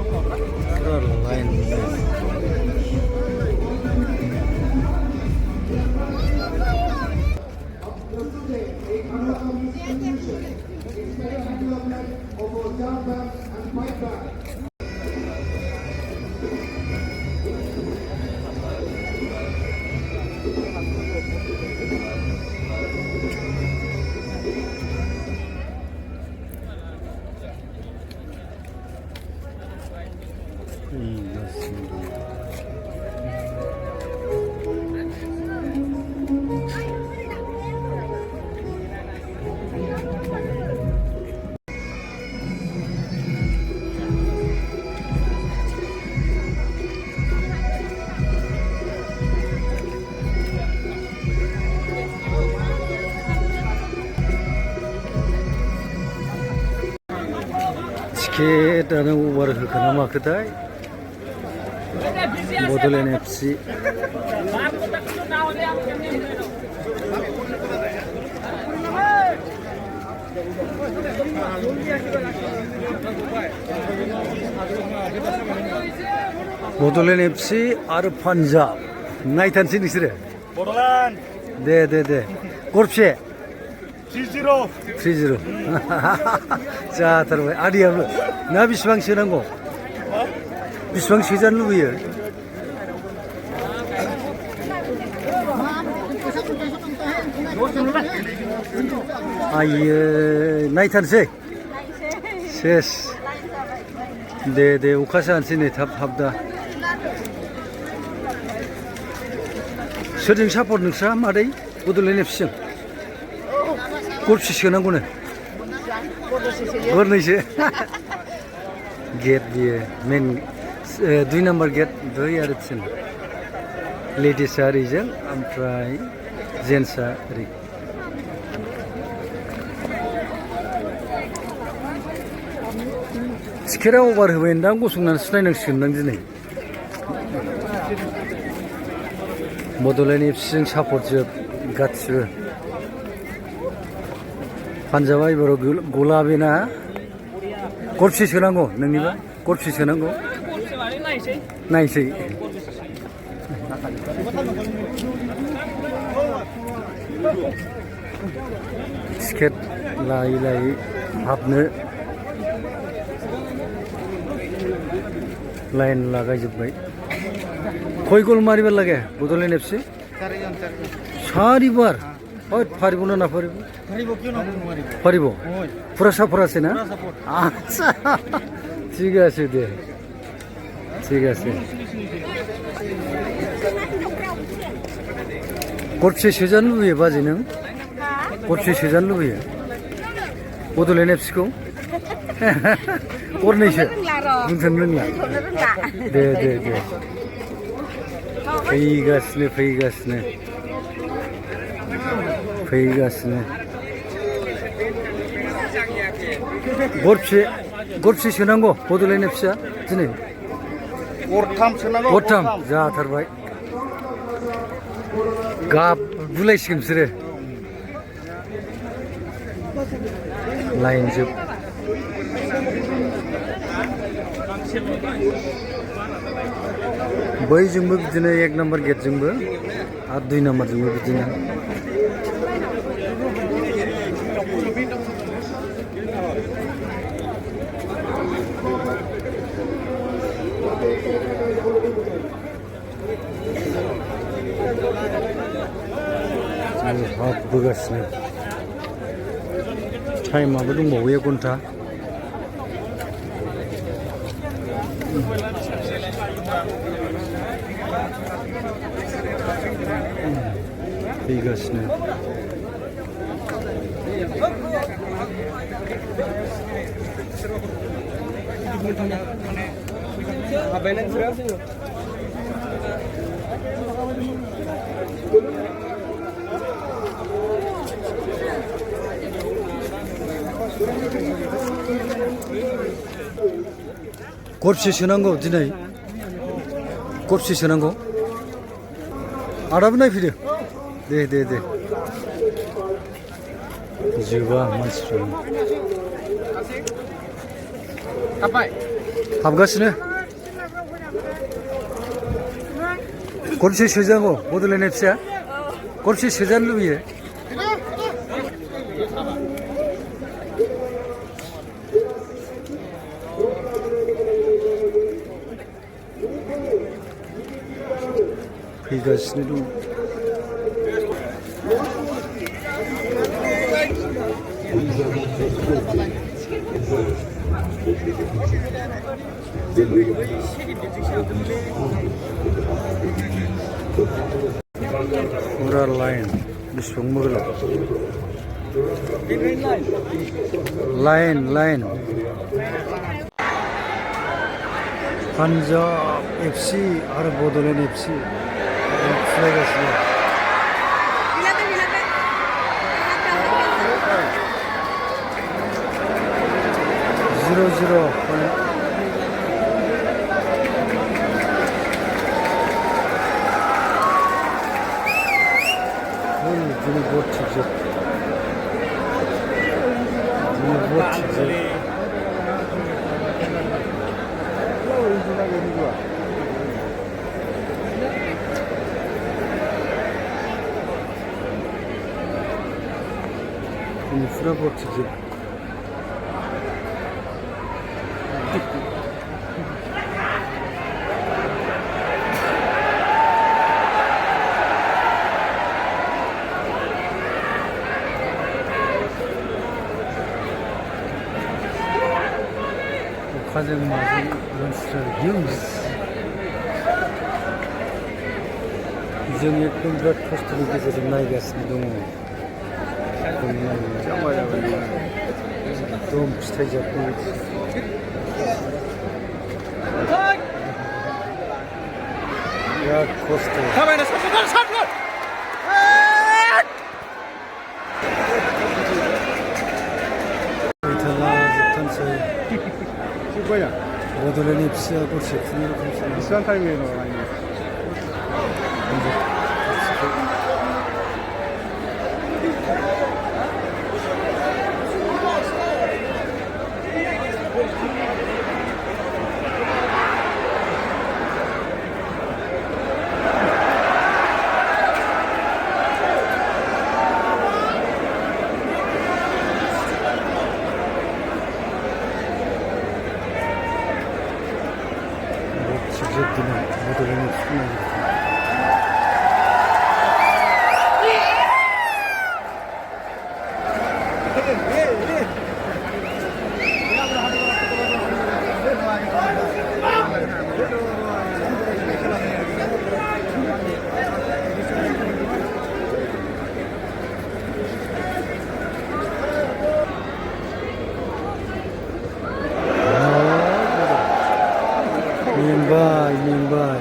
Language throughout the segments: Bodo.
लाइन टिकेटानो अभार होखोना माखोथाय बड'लेण्ड एफसि बड'लेण्ड एफसि आरो पान्जाब नायथारसै नोंसोरो बड'लेण्ड दे गरबसे 3-0 जाथारबाय आदैयाबो ना बेसेबां सोनांगौ बेसेबां सोजानो लुबैयो आइयो नायथारसै सेस दे अखासो हानोसै नै थाब दा सोरजों सापर्ट नोंस्रा मादै बड'लेण्ड एफसिजों गरबसे सोनांगौनो गरनैसो गेट बियो मेन 2 नाम्बार गेट 2 आरो 3 लेडिसआ ओरैजों ओमफ्राय जेन्टसआ ओरै टिकेटआ अभार होबायदां गसंनानैसो नायनांसिगोनदां दिनै बड'लेण्ड एफसिजों सापर्ट जोब गासिबो पान्जाबा एबाराव गला बेना गरबसे सोनांगौ नोंनिबा गरबसे सोनांगौ नायसै टिकेट लायै हाबनो लाइन लागायजोब्बाय खय गल मारिबार लागे बड'लेण्ड एफसि 4 बार फारिब ना नाफारिब फारिब पुरा सापर्ट আছে ना আচ্ছা ঠিক আছে দে ঠিক আছে गरबसे सोजानो लुबैयो बाजै नों गरबसे सोजानो लुबैयो बड'लेण्ड एफसिखौ गरनैसो बुंथ'नो रोंला दे फैगासिनो गरबसे सोनांगौ बड'लेण्ड एफसिआ दिनै गरथाम जाथारबाय गाबगुलायसिगोन बिसोरो लाइन जोब बैजोंबो बिदिनो 1 नाम्बार गेटजोंबो आरो 2 नाम्बारजोंबो बिदिनो हाबबोगासिनो टाइमाबो दंबावो 1 घन्टा फैगासिनो गरबसे सोनांगौ दिनै गरबसे सोनांगौ आदाबो नायफैदो दे जोबा मानसिफ्रा हाबगासिनो गरसे सोजागौ बड'लेण्ड एफसिया गरसे सोजानो लुबैयो फैगासिनो दं पूरा लाइन बेसेबांबा गोलाव लाइन लाइन पान्जाब एफसि आरो Bodoland FC फुलायगासिनो 0-0 Bunu bot çıkacak. Bunu bot çıkacak. Bunu sıra bot çıkacak. अखाजों माजों मानसिफ्रा हिउज जों एकदम बिराद खस्थ'नि गेजेरजों नायगासिनो दङ एकदम फिथाइ जाबनाय बिराद खस्थ' बड'लेण्ड एफसिया गरसे खुनु रोखोमसो बेसेबां टाइमनि उनाव Cebdine bodolunu tutmaya gitti. Mumbai.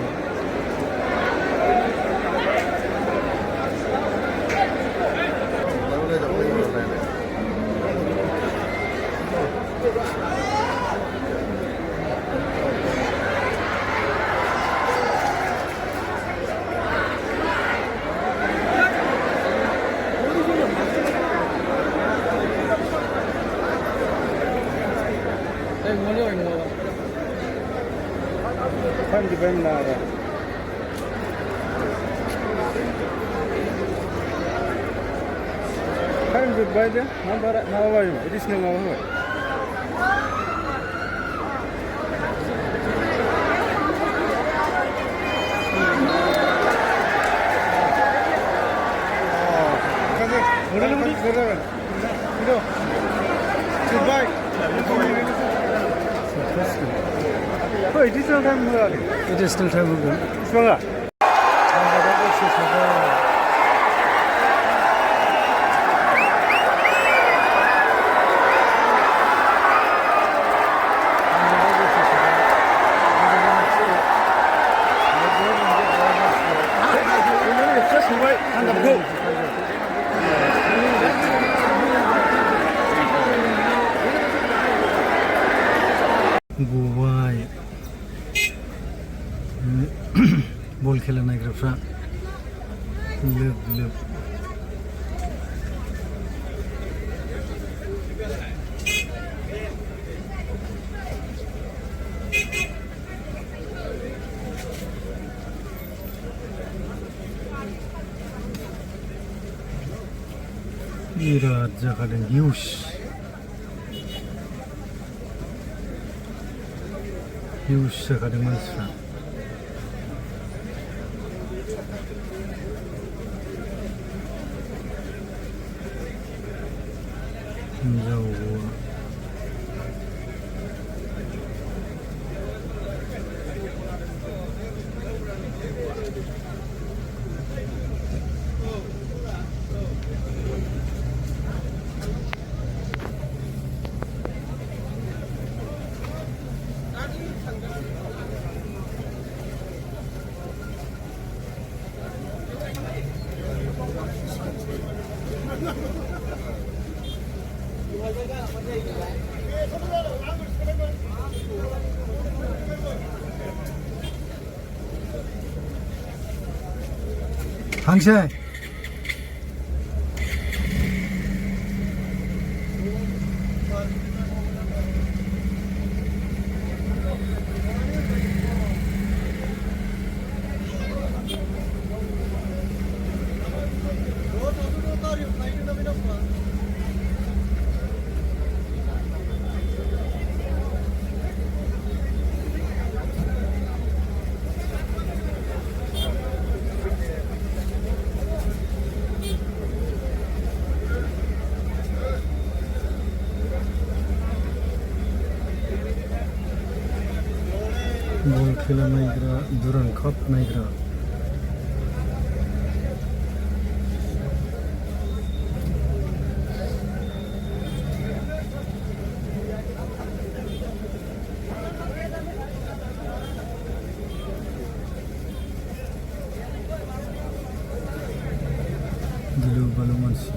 Hangi ben nara? Hangi bayda? Nama var mı? Edisine nama var. Goodbye. Oh, additional time होगा क्या? Additional time होगा. इसमें क्या? गबाय बल खेला नायग्राफ्रा लोब लोब बिराद जाखादों हिउज जाखादों मानसिफ्रा हिनजाव हौवा हांसो बल खेला नायग्रा दुरान काप नायग्रा गिलु बालु मानसि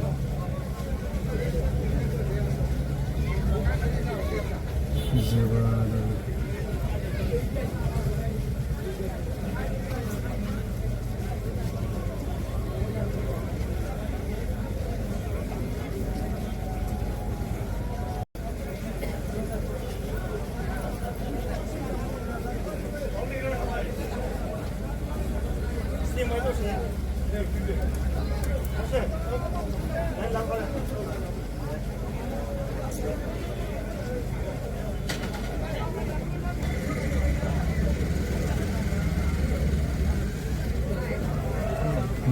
जोबोद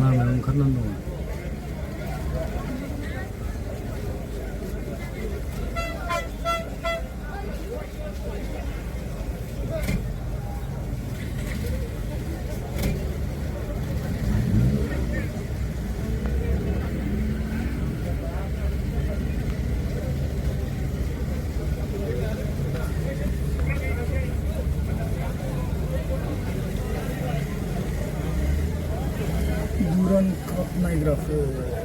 लामायाव ओंखारनानै दङ दुरान काप नायग्राफोर